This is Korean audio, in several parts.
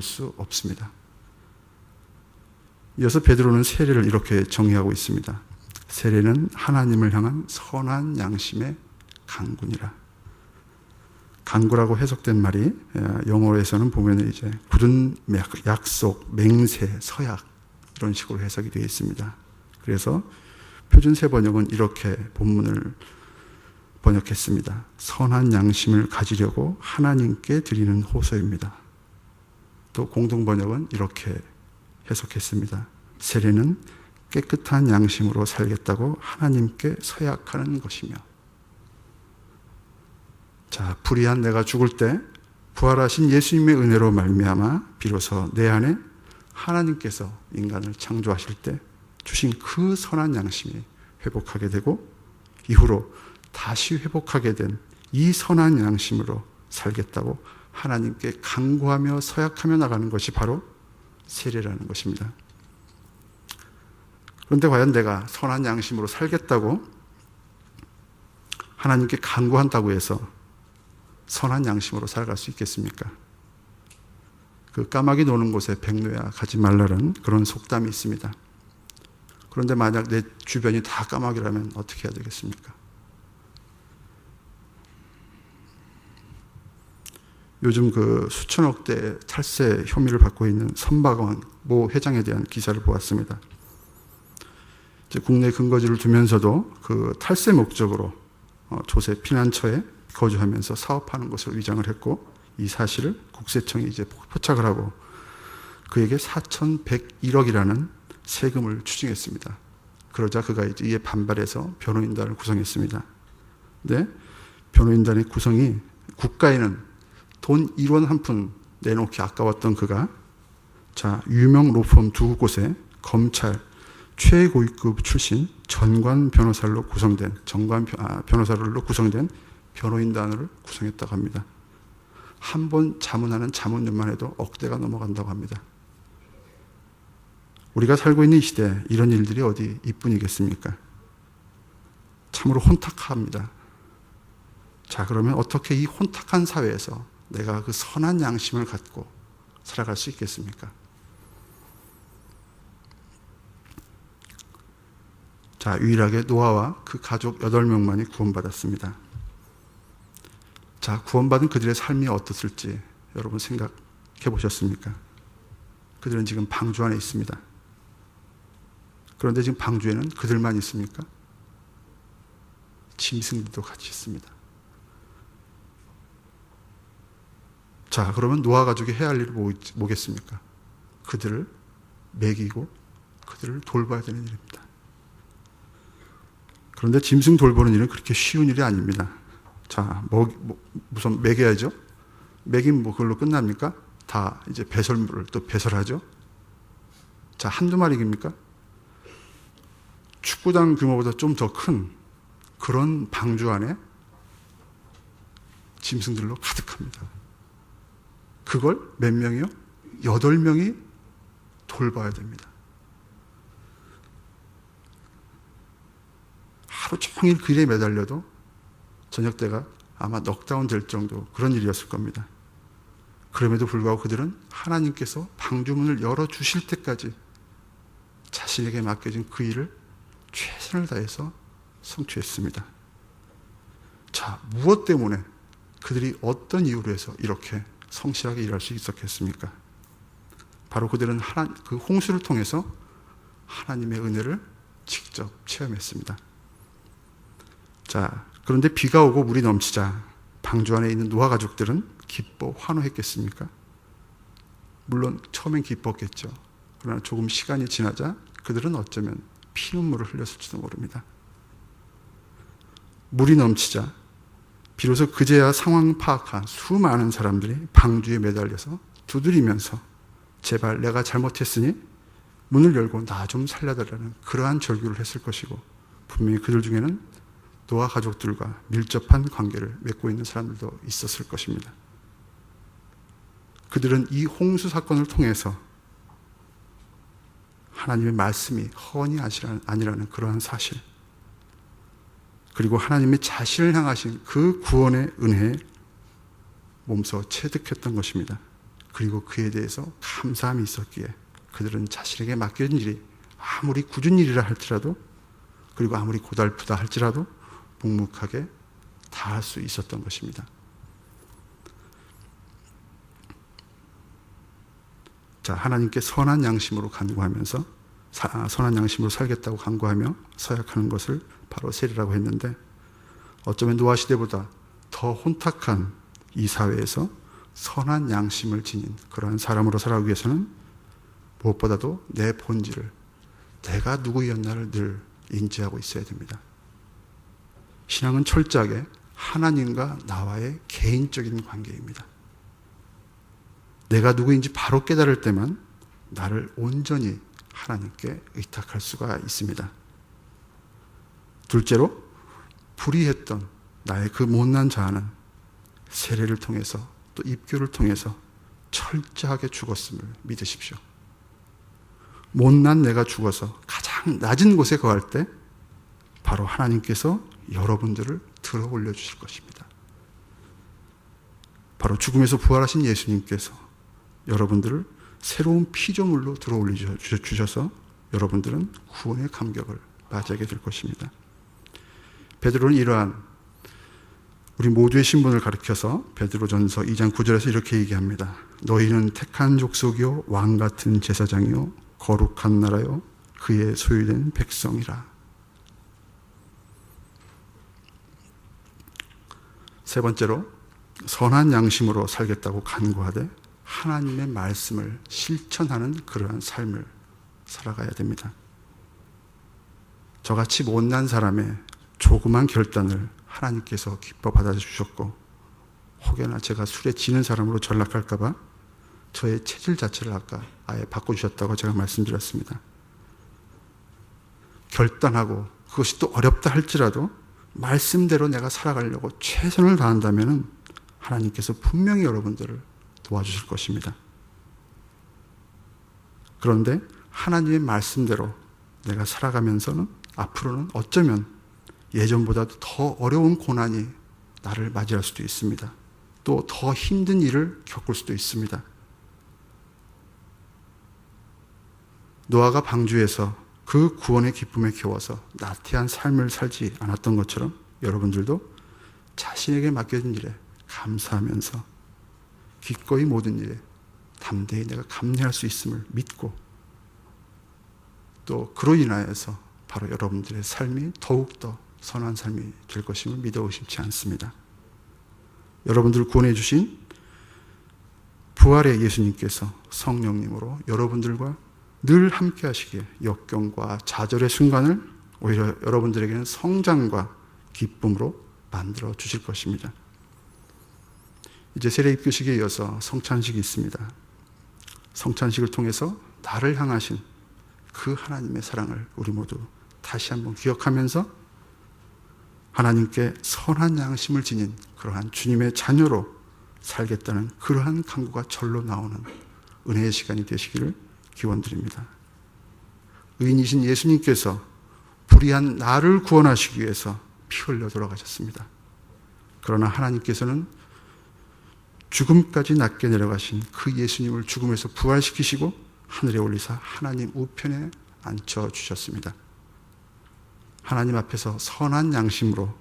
수 없습니다. 이어서 베드로는 세례를 이렇게 정의하고 있습니다. 세례는 하나님을 향한 선한 양심의 강구니라. 강구라고 해석된 말이 영어에서는 보면 이제 굳은 약속, 맹세, 서약 이런 식으로 해석이 되어 있습니다. 그래서 표준세 번역은 이렇게 본문을 번역했습니다. 선한 양심을 가지려고 하나님께 드리는 호소입니다. 또 공동 번역은 이렇게 해석했습니다. 세례는 깨끗한 양심으로 살겠다고 하나님께 서약하는 것이며. 자, 불의한 내가 죽을 때 부활하신 예수님의 은혜로 말미암아 비로소 내 안에 하나님께서 인간을 창조하실 때 주신 그 선한 양심이 회복하게 되고 이후로 다시 회복하게 된 이 선한 양심으로 살겠다고 하나님께 간구하며 서약하며 나가는 것이 바로 세례라는 것입니다. 그런데 과연 내가 선한 양심으로 살겠다고 하나님께 간구한다고 해서 선한 양심으로 살아갈 수 있겠습니까? 그 까마귀 노는 곳에 백로야 가지 말라는 그런 속담이 있습니다. 그런데 만약 내 주변이 다 까마귀라면 어떻게 해야 되겠습니까? 요즘 그 수천억대 탈세 혐의를 받고 있는 선박원 모 회장에 대한 기사를 보았습니다. 이제 국내 근거지를 두면서도 그 탈세 목적으로 조세 피난처에 거주하면서 사업하는 것으로 위장을 했고 이 사실을 국세청이 이제 포착을 하고 그에게 4,101억이라는 세금을 추징했습니다. 그러자 그가 이제 이에 반발해서 변호인단을 구성했습니다. 근데 변호인단의 구성이 국가에는 돈 1원 한 푼 내놓기 아까웠던 그가 자 유명 로펌 두 곳에 검찰 최고위급 출신 전관 변호사로 구성된 변호인단을 구성했다고 합니다. 한 번 자문하는 자문료만 해도 억대가 넘어간다고 합니다. 우리가 살고 있는 이 시대에 이런 일들이 어디 이뿐이겠습니까? 참으로 혼탁합니다. 자, 그러면 어떻게 이 혼탁한 사회에서 내가 그 선한 양심을 갖고 살아갈 수 있겠습니까? 자, 유일하게 노아와 그 가족 8명만이 구원받았습니다. 자, 구원받은 그들의 삶이 어떻을지 여러분 생각해 보셨습니까? 그들은 지금 방주 안에 있습니다. 그런데 지금 방주에는 그들만 있습니까? 짐승들도 같이 있습니다. 자, 그러면 노아 가족이 해야 할 일이 뭐겠습니까? 그들을 먹이고 그들을 돌봐야 되는 일입니다. 그런데 짐승 돌보는 일은 그렇게 쉬운 일이 아닙니다. 자, 우선 먹여야죠. 먹이면 그걸로 끝납니까? 다 이제 배설물을 또 배설하죠. 자, 한두 마리입니까? 축구장 규모보다 좀 더 큰 그런 방주 안에 짐승들로 가득합니다. 그걸 몇 명이요? 8명이 돌봐야 됩니다. 하루 종일 그 일에 매달려도 저녁 때가 아마 넉다운 될 정도 그런 일이었을 겁니다. 그럼에도 불구하고 그들은 하나님께서 방주문을 열어주실 때까지 자신에게 맡겨진 그 일을 최선을 다해서 성취했습니다. 자, 무엇 때문에 그들이 어떤 이유로 해서 이렇게 성실하게 일할 수 있었겠습니까? 바로 그들은 그 홍수를 통해서 하나님의 은혜를 직접 체험했습니다. 자, 그런데 비가 오고 물이 넘치자 방주 안에 있는 노아 가족들은 기뻐 환호했겠습니까? 물론 처음엔 기뻤겠죠. 그러나 조금 시간이 지나자 그들은 어쩌면 피눈물을 흘렸을지도 모릅니다. 물이 넘치자 비로소 그제야 상황 파악한 수많은 사람들이 방주에 매달려서 두드리면서 제발 내가 잘못했으니 문을 열고 나 좀 살려달라는 그러한 절규를 했을 것이고 분명히 그들 중에는 노아 가족들과 밀접한 관계를 맺고 있는 사람들도 있었을 것입니다. 그들은 이 홍수 사건을 통해서 하나님의 말씀이 허언이 아니라는 그러한 사실 그리고 하나님이 자신을 향하신 그 구원의 은혜에 몸소 체득했던 것입니다. 그리고 그에 대해서 감사함이 있었기에 그들은 자신에게 맡겨진 일이 아무리 굳은 일이라 할지라도, 그리고 아무리 고달프다 할지라도 묵묵하게 다할 수 있었던 것입니다. 자, 하나님께 선한 양심으로 간구하면서 선한 양심으로 살겠다고 간구하며 서약하는 것을 바로 세례라고 했는데, 어쩌면 노아 시대보다 더 혼탁한 이 사회에서 선한 양심을 지닌 그러한 사람으로 살아가기 위해서는 무엇보다도 내 본질을, 내가 누구였나를 늘 인지하고 있어야 됩니다. 신앙은 철저하게 하나님과 나와의 개인적인 관계입니다. 내가 누구인지 바로 깨달을 때만 나를 온전히 하나님께 의탁할 수가 있습니다. 둘째로, 불의했던 나의 그 못난 자아는 세례를 통해서 또 입교를 통해서 철저하게 죽었음을 믿으십시오. 못난 내가 죽어서 가장 낮은 곳에 거할 때 바로 하나님께서 여러분들을 들어 올려주실 것입니다. 바로 죽음에서 부활하신 예수님께서 여러분들을 새로운 피조물로 들어 올려주셔서 여러분들은 구원의 감격을 맞이하게 될 것입니다. 베드로는 이러한 우리 모두의 신분을 가리켜서 베드로전서 2장 9절에서 이렇게 얘기합니다. 너희는 택한 족속이요 왕같은 제사장이요 거룩한 나라요 그의 소유된 백성이라. 세 번째로, 선한 양심으로 살겠다고 간구하되 하나님의 말씀을 실천하는 그러한 삶을 살아가야 됩니다. 저같이 못난 사람의 조그만 결단을 하나님께서 기뻐 받아주셨고, 혹여나 제가 술에 지는 사람으로 전락할까 봐 저의 체질 자체를 아까 아예 바꿔주셨다고 제가 말씀드렸습니다. 결단하고 그것이 또 어렵다 할지라도 말씀대로 내가 살아가려고 최선을 다한다면 하나님께서 분명히 여러분들을 도와주실 것입니다. 그런데 하나님의 말씀대로 내가 살아가면서는 앞으로는 어쩌면 예전보다도 더 어려운 고난이 나를 맞이할 수도 있습니다. 또 더 힘든 일을 겪을 수도 있습니다. 노아가 방주에서 그 구원의 기쁨에 겨워서 나태한 삶을 살지 않았던 것처럼 여러분들도 자신에게 맡겨진 일에 감사하면서 기꺼이 모든 일에 담대히 내가 감내할 수 있음을 믿고, 또 그로 인하여서 바로 여러분들의 삶이 더욱더 선한 삶이 될 것임을 믿어 의심치 않습니다. 여러분들을 구원해 주신 부활의 예수님께서 성령님으로 여러분들과 늘 함께 하시기에 역경과 좌절의 순간을 오히려 여러분들에게는 성장과 기쁨으로 만들어 주실 것입니다. 이제 세례 입교식에 이어서 성찬식이 있습니다. 성찬식을 통해서 나를 향하신 그 하나님의 사랑을 우리 모두 다시 한번 기억하면서 하나님께 선한 양심을 지닌 그러한 주님의 자녀로 살겠다는 그러한 간구가 절로 나오는 은혜의 시간이 되시기를 기원드립니다. 의인이신 예수님께서 불의한 나를 구원하시기 위해서 피 흘려 돌아가셨습니다. 그러나 하나님께서는 죽음까지 낮게 내려가신 그 예수님을 죽음에서 부활시키시고 하늘에 올리사 하나님 우편에 앉혀주셨습니다. 하나님 앞에서 선한 양심으로,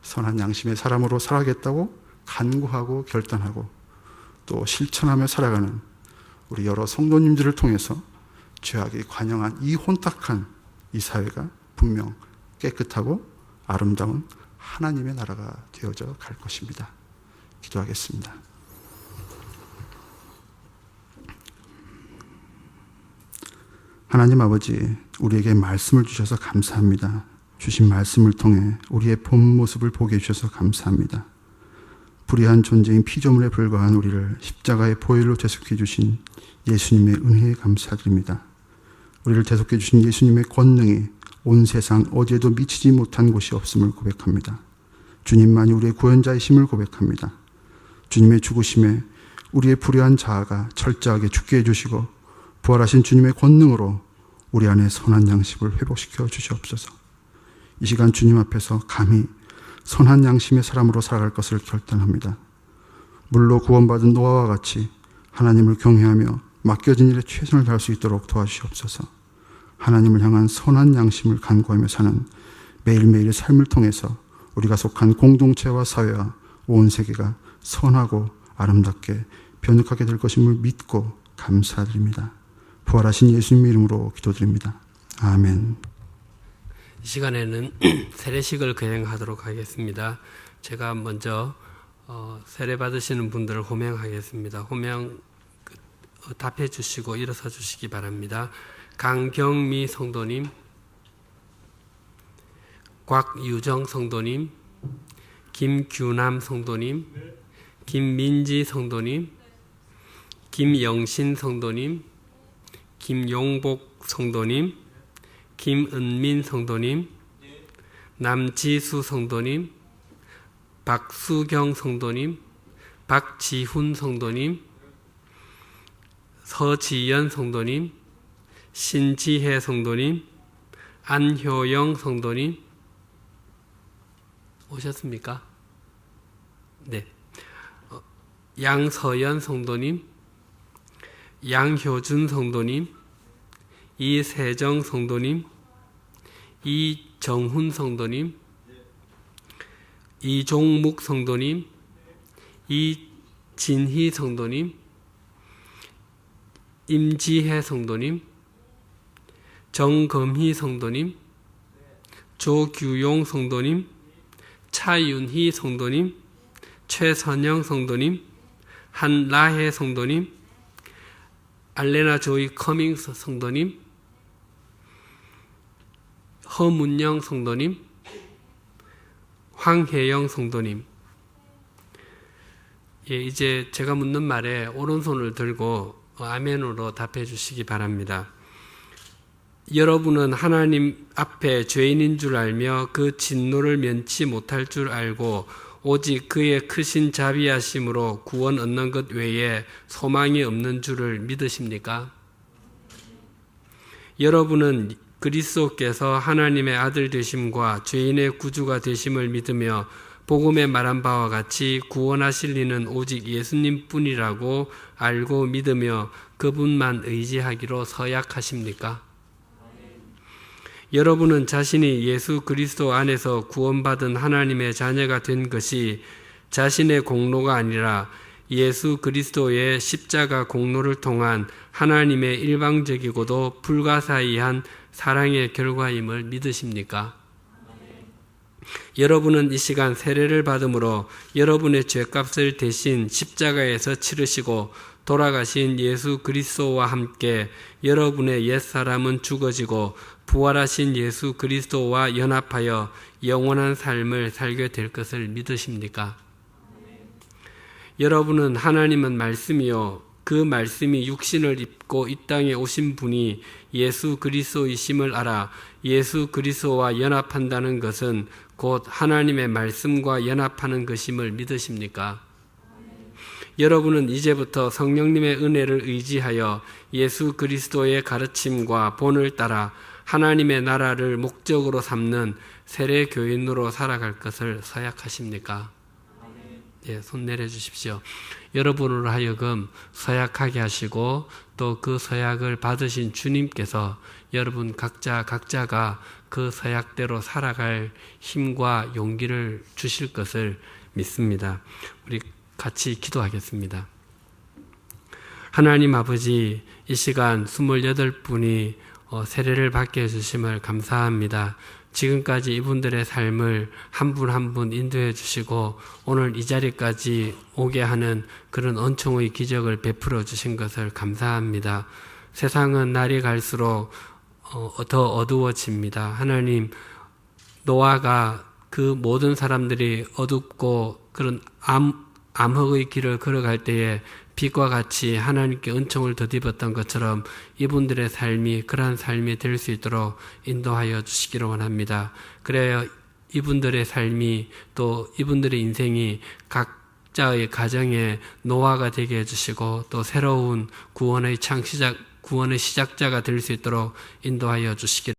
선한 양심의 사람으로 살아가겠다고 간구하고 결단하고 또 실천하며 살아가는 우리 여러 성도님들을 통해서 죄악이 관영한 이 혼탁한 이 사회가 분명 깨끗하고 아름다운 하나님의 나라가 되어져 갈 것입니다. 기도하겠습니다. 하나님 아버지, 우리에게 말씀을 주셔서 감사합니다. 주신 말씀을 통해 우리의 본 모습을 보게 해주셔서 감사합니다. 불의한 존재인 피조물에 불과한 우리를 십자가의 보혈로 대속해 주신 예수님의 은혜에 감사드립니다. 우리를 대속해 주신 예수님의 권능이 온 세상 어디에도 미치지 못한 곳이 없음을 고백합니다. 주님만이 우리의 구원자이심을 고백합니다. 주님의 죽으심에 우리의 불의한 자아가 철저하게 죽게 해주시고 부활하신 주님의 권능으로 우리 안에 선한 양심을 회복시켜 주시옵소서. 이 시간 주님 앞에서 감히 선한 양심의 사람으로 살아갈 것을 결단합니다. 물로 구원받은 노아와 같이 하나님을 경외하며 맡겨진 일에 최선을 다할 수 있도록 도와주시옵소서. 하나님을 향한 선한 양심을 간구하며 사는 매일매일의 삶을 통해서 우리가 속한 공동체와 사회와 온 세계가 선하고 아름답게 변혁하게 될 것임을 믿고 감사드립니다. 부활하신 예수님 이름으로 기도드립니다. 아멘. 이 시간에는 세례식을 거행하도록 하겠습니다. 제가 먼저 세례 받으시는 분들을 호명하겠습니다. 호명 답해 주시고 일어서 주시기 바랍니다. 강경미 성도님, 곽유정 성도님, 김규남 성도님, 김민지 성도님, 김영신 성도님, 김용복 성도님, 김은민 성도님, 남지수 성도님, 박수경 성도님, 박지훈 성도님, 서지연 성도님, 신지혜 성도님, 안효영 성도님 오셨습니까? 네. 양서연 성도님, 양효준 성도님, 이세정 성도님, 이정훈 성도님, 이종묵 성도님, 이진희 성도님, 임지혜 성도님, 정금희 성도님, 조규용 성도님, 차윤희 성도님, 최선영 성도님, 한라혜 성도님, 알레나 조이 커밍스 성도님, 허문영 성도님, 황혜영 성도님. 예, 이제 제가 묻는 말에 오른손을 들고 아멘으로 답해 주시기 바랍니다. 여러분은 하나님 앞에 죄인인 줄 알며 그 진노를 면치 못할 줄 알고 오직 그의 크신 자비하심으로 구원 얻는 것 외에 소망이 없는 줄을 믿으십니까? 여러분은 그리스도께서 하나님의 아들 되심과 죄인의 구주가 되심을 믿으며 복음에 말한 바와 같이 구원하실 이는 오직 예수님 뿐이라고 알고 믿으며 그분만 의지하기로 서약하십니까? 여러분은 자신이 예수 그리스도 안에서 구원받은 하나님의 자녀가 된 것이 자신의 공로가 아니라 예수 그리스도의 십자가 공로를 통한 하나님의 일방적이고도 불가사의한 사랑의 결과임을 믿으십니까? 여러분은 이 시간 세례를 받음으로 여러분의 죄값을 대신 십자가에서 치르시고 돌아가신 예수 그리스도와 함께 여러분의 옛사람은 죽어지고 부활하신 예수 그리스도와 연합하여 영원한 삶을 살게 될 것을 믿으십니까? 여러분은 하나님은 말씀이요 그 말씀이 육신을 입고 이 땅에 오신 분이 예수 그리스도이심을 알아 예수 그리스도와 연합한다는 것은 곧 하나님의 말씀과 연합하는 것임을 믿으십니까? 여러분은 이제부터 성령님의 은혜를 의지하여 예수 그리스도의 가르침과 본을 따라 하나님의 나라를 목적으로 삼는 세례 교인으로 살아갈 것을 서약하십니까? 예, 손 내려주십시오. 여러분으로 하여금 서약하게 하시고 또 그 서약을 받으신 주님께서 여러분 각자가 그 서약대로 살아갈 힘과 용기를 주실 것을 믿습니다. 우리 같이 기도하겠습니다. 하나님 아버지, 이 시간 28분이 세례를 받게 해주심을 감사합니다. 지금까지 이분들의 삶을 한 분 한 분 인도해 주시고 오늘 이 자리까지 오게 하는 그런 은총의 기적을 베풀어 주신 것을 감사합니다. 세상은 날이 갈수록 더 어두워집니다. 하나님, 노아가 그 모든 사람들이 어둡고 그런 암흑의 길을 걸어갈 때에 빛과 같이 하나님께 은총을 덧입었던 것처럼 이분들의 삶이 그러한 삶이 될 수 있도록 인도하여 주시기를 원합니다. 그래야 이분들의 삶이 또 이분들의 인생이 각자의 가정의 노아가 되게 해주시고 또 새로운 구원의 시작자가 될 수 있도록 인도하여 주시기를